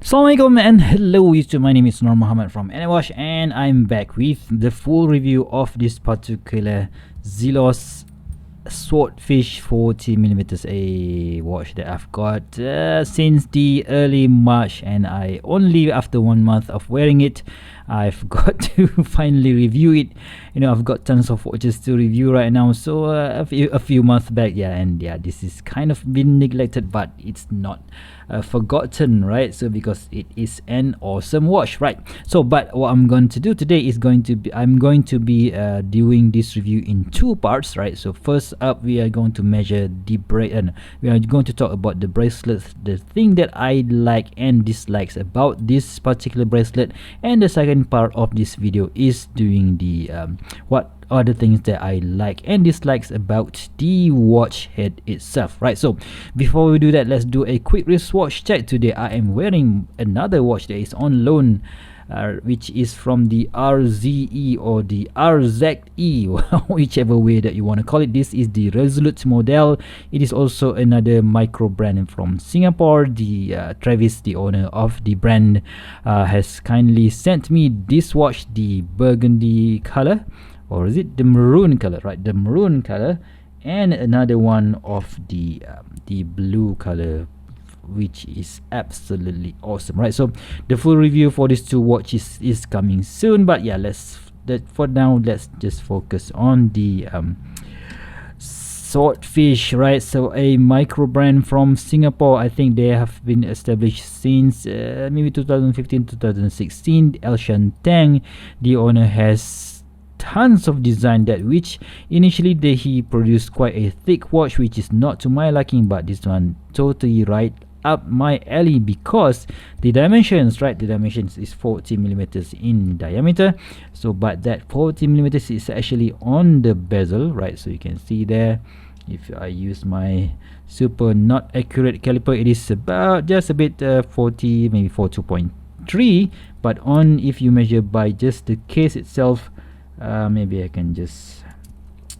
Assalamualaikum and hello YouTube, my name is Nur Muhammad from Anywash and I'm back with the full review of this particular Zelos Swordfish 40mm, a watch that I've got since the early March, and I only after 1 month of wearing it I've got to finally review it. I've got tons of watches to review right now, so a few months back, this is kind of been neglected, but it's not forgotten, right? So because it is an awesome watch, right? So but what I'm going to do today is I'm going to be doing this review in two parts, right? So first up, we are going to measure the we are going to talk about the bracelet, the thing that I like and dislikes about this particular bracelet, and the second part of this video is doing the what are the things that I like and dislikes about the watch head itself, right? So before we do that, let's do a quick wristwatch check. Today I am wearing another watch that is on loan, which is from the RZE or the RZE, whichever way that you want to call it. This is the Resolute model. It is also another micro brand from Singapore. The Travis, the owner of the brand, has kindly sent me this watch, the burgundy color, or is it the maroon color, right? The maroon color, and another one of the blue color, which is absolutely awesome, right? So the full review for these two watches is coming soon, but yeah, for now let's just focus on the Swordfish, right? So a micro brand from Singapore. I think they have been established since maybe 2015 2016. Elshan Tang, the owner, has tons of design that which initially he produced quite a thick watch, which is not to my liking, but this one totally right up my alley because the dimensions, right? The dimensions is 40mm in diameter. So but that 40mm is actually on the bezel, right? So you can see there, if I use my super not accurate caliper, it is about just a bit 40, maybe 42.3, but on, if you measure by just the case itself, maybe I can just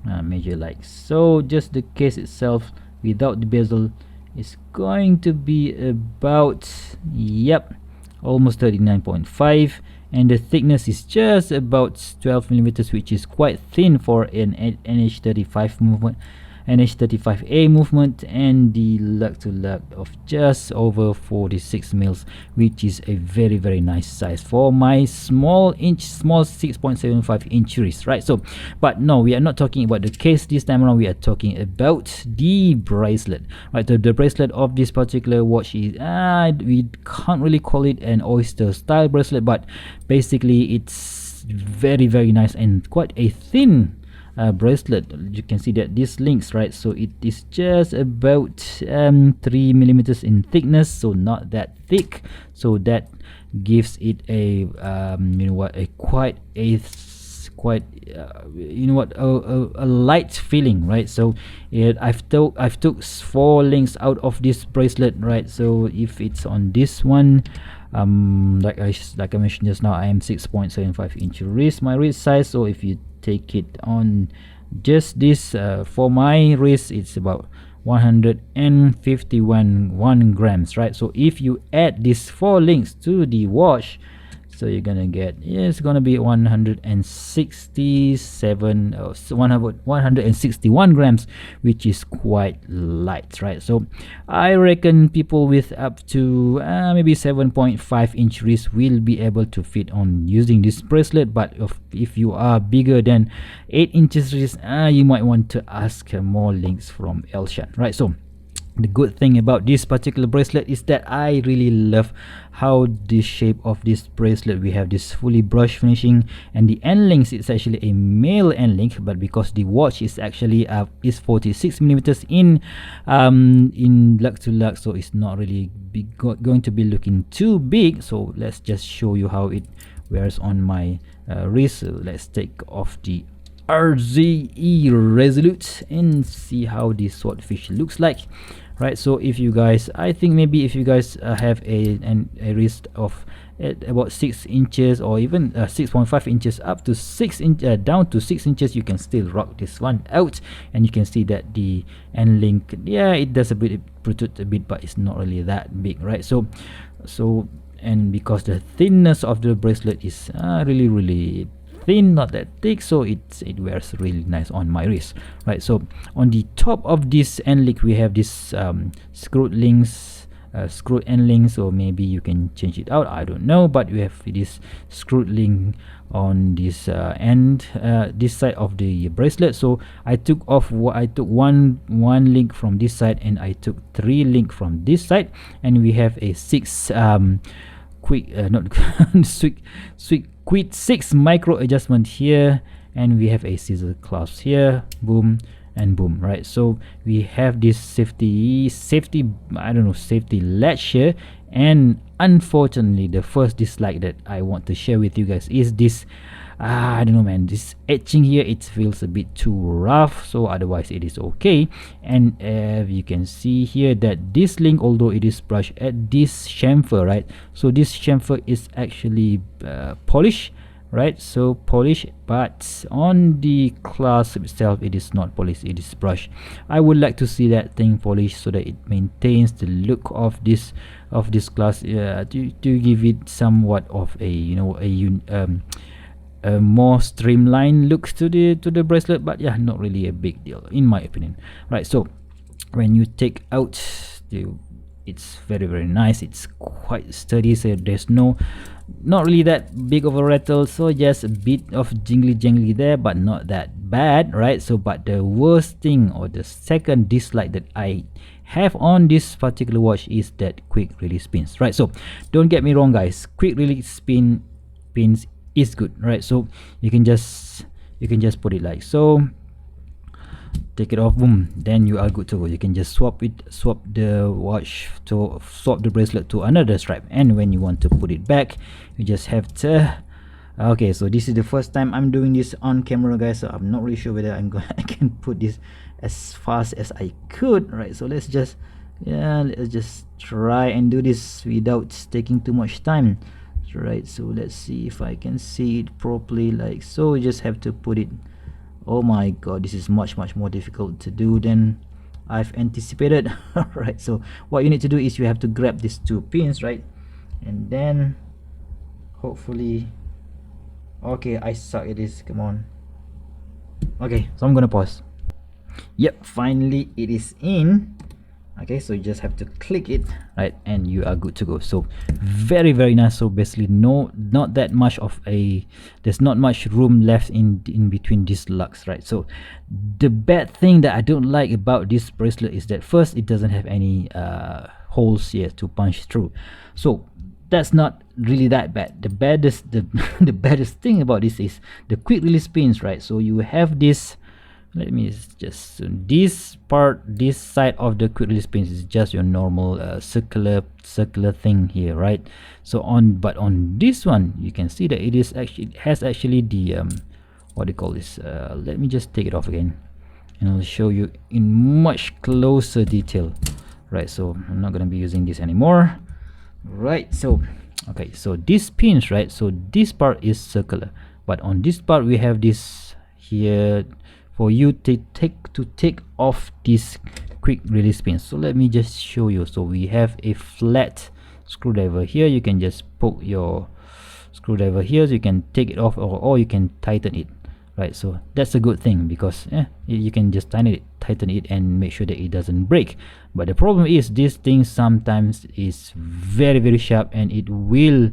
measure like so. Just the case itself without the bezel is going to be about, yep, almost 39.5, and the thickness is just about 12mm, which is quite thin for an NH35 movement, NH35A movement, and the lug to lug of just over 46 mils, which is a very nice size for my small 6.75 inch wrist, right? So but no, we are not talking about the case this time around. We are talking about the bracelet, right? The bracelet of this particular watch is we can't really call it an oyster style bracelet, but basically it's very nice and quite a thin bracelet. You can see that this links, right? So it is just about 3mm in thickness, so not that thick, so that gives it a quite a light feeling, right? So I've took 4 links out of this bracelet, right? So if it's on this one, like I mentioned just now, I am 6.75 inch wrist, my wrist size. So if you take it on just this, for my wrist, it's about 151 grams, right? So if you add these 4 links to the watch, so you're gonna get, it's gonna be 161 grams, which is quite light, right? So I reckon people with up to maybe 7.5 inch wrist will be able to fit on using this bracelet, but if you are bigger than 8 inches wrist, you might want to ask more links from Elshan, right? So the good thing about this particular bracelet is that I really love how the shape of this bracelet, we have this fully brushed finishing, and the end links, it's actually a male end link, but because the watch is actually is 46mm in lug to lug, so it's not really going to be looking too big. So let's just show you how it wears on my wrist. So let's take off the RZE Resolute and see how this Swordfish looks like, right? So if you guys, I think maybe if you guys have a wrist of about 6 inches or even 6.5 inches up to 6 inch down to 6 inches, you can still rock this one out, and you can see that the end link, yeah, it does a bit protrude a bit, but it's not really that big, right? So and because the thinness of the bracelet is really thin, not that thick, so it wears really nice on my wrist, right? So on the top of this end link we have this screwed links, screwed end link, so maybe you can change it out, I don't know, but we have this screwed link on this end, this side of the bracelet. So I took off one link from this side, and I took 3 link from this side, and we have a 6 quick not quick 6 micro adjustment here, and we have a scissor clasp here, boom and boom, right? So we have this safety I don't know, safety latch here. And unfortunately, the first dislike that I want to share with you guys is this I don't know, man, this etching here, it feels a bit too rough, so otherwise it is okay. And you can see here that this link, although it is brushed at this chamfer, right? So this chamfer is actually polished, right? So polished, but on the clasp itself it is not polished, it is brushed. I would like to see that thing polished so that it maintains the look of this clasp, to give it somewhat of a, you know, a more streamlined looks to the bracelet. But yeah, not really a big deal in my opinion, right? So when you take out it's very nice, it's quite sturdy, so there's not really that big of a rattle, so just a bit of jingly there, but not that bad, right? So but the worst thing, or the second dislike that I have on this particular watch, is that quick release pins, right? So don't get me wrong guys, quick release pins is good, right? So you can just put it like so, take it off, boom, then you are good to go. You can just swap the bracelet to another strap, and when you want to put it back, you just have to okay. So this is the first time I'm doing this on camera guys, so I'm not really sure whether I can put this as fast as I could, right? So let's just try and do this without taking too much time, right? So let's see if I can see it properly, like so. You just have to put it. Oh my god, this is much more difficult to do than I've anticipated. Right, so what you need to do is you have to grab these 2 pins, right? And then hopefully, okay, I suck at this, come on. Okay, so I'm gonna pause. Yep, finally it is in. Okay, so you just have to click it, right, and you are good to go. So very nice. So basically not that much of there's not much room left in between these lugs, right? So the bad thing that I don't like about this bracelet is that first, it doesn't have any holes here to punch through, so that's not really that bad. The baddest the baddest thing about this is the quick release pins, right? So you have this, let me just this side of the quick release pins is just your normal circular thing here, right? So on this one, you can see that it has actually the what do you call this, let me just take it off again and I'll show you in much closer detail, right? So I'm not going to be using this anymore, right? So okay, so these pins, right? So this part is circular, but on this part we have this here for you to take off this quick release pin. So let me just show you. So we have a flat screwdriver here, you can just poke your screwdriver here, so you can take it off, or you can tighten it, right? So that's a good thing, because you can just tighten it and make sure that it doesn't break. But the problem is, this thing sometimes is very sharp, and it will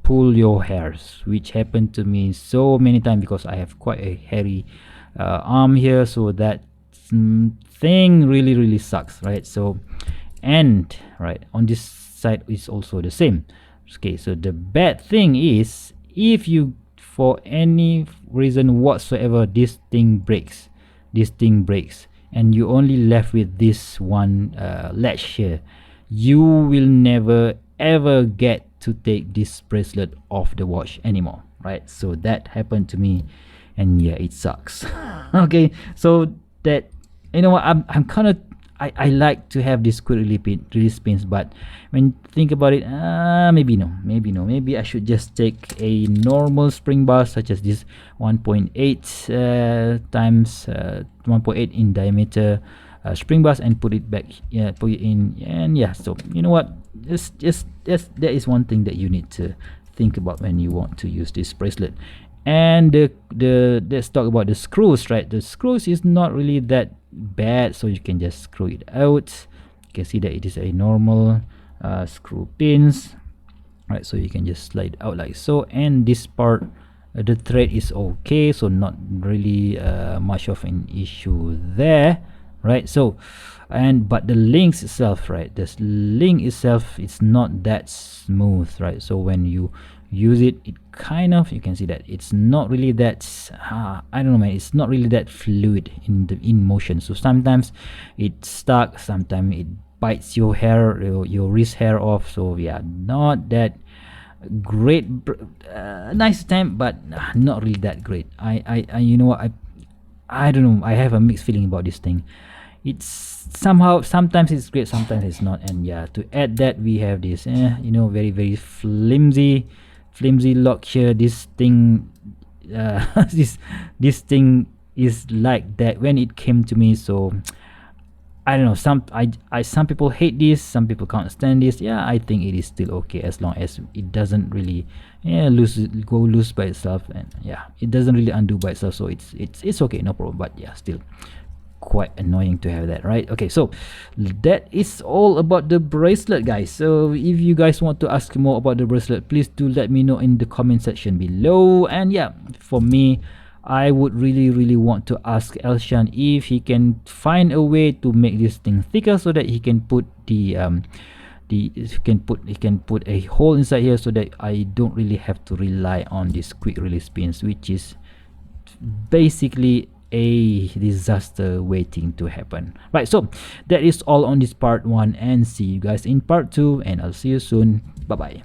pull your hairs, which happened to me so many times because I have quite a hairy arm here, so that thing really sucks, right? So, and right on this side is also the same. Okay, so the bad thing is, if you for any reason whatsoever this thing breaks, and you only left with this one latch here, you will never ever get to take this bracelet off the watch anymore, right? So that happened to me, and yeah, it sucks. Okay, so that, you know what, I'm kind of, I like to have this quick release pins, but when you think about it, maybe I should just take a normal spring bar, such as this 1.8 times 1.8 in diameter spring bars and put it back, put it in. And yeah, so you know what, just that is one thing that you need to think about when you want to use this bracelet. And let's talk about the screws, right? The screws is not really that bad, so you can just screw it out. You can see that it is a normal screw pins, right? So you can just slide it out like so. And this part, the thread is okay, so not really much of an issue there, right? So but the links itself, right, this link itself, it's not that smooth, right? So when you use it, it kind of, you can see that it's not really that I don't know, man, it's not really that fluid in motion. So sometimes it's stuck, sometimes it bites your hair, your wrist hair off. So yeah, not that great. Nice attempt, but not really that great. I you know what, I don't know, I have a mixed feeling about this thing. It's somehow, sometimes it's great, sometimes it's not. And yeah, to add that, we have this you know, very very flimsy lock here. This thing this thing is like that when it came to me. So I don't know, some people hate this, some people can't stand this. Yeah, I think it is still okay as long as it doesn't really go loose by itself, and yeah, it doesn't really undo by itself. So it's okay, no problem. But yeah, still quite annoying to have that, right? Okay, so that is all about the bracelet, guys. So if you guys want to ask more about the bracelet, please do let me know in the comment section below. And yeah, for me, I would really want to ask Elshan if he can find a way to make this thing thicker, so that he can put he can put a hole inside here, so that I don't really have to rely on these quick release pins, which is basically a disaster waiting to happen, right? So that is all on this part 1, and see you guys in part 2, and I'll see you soon. Bye bye.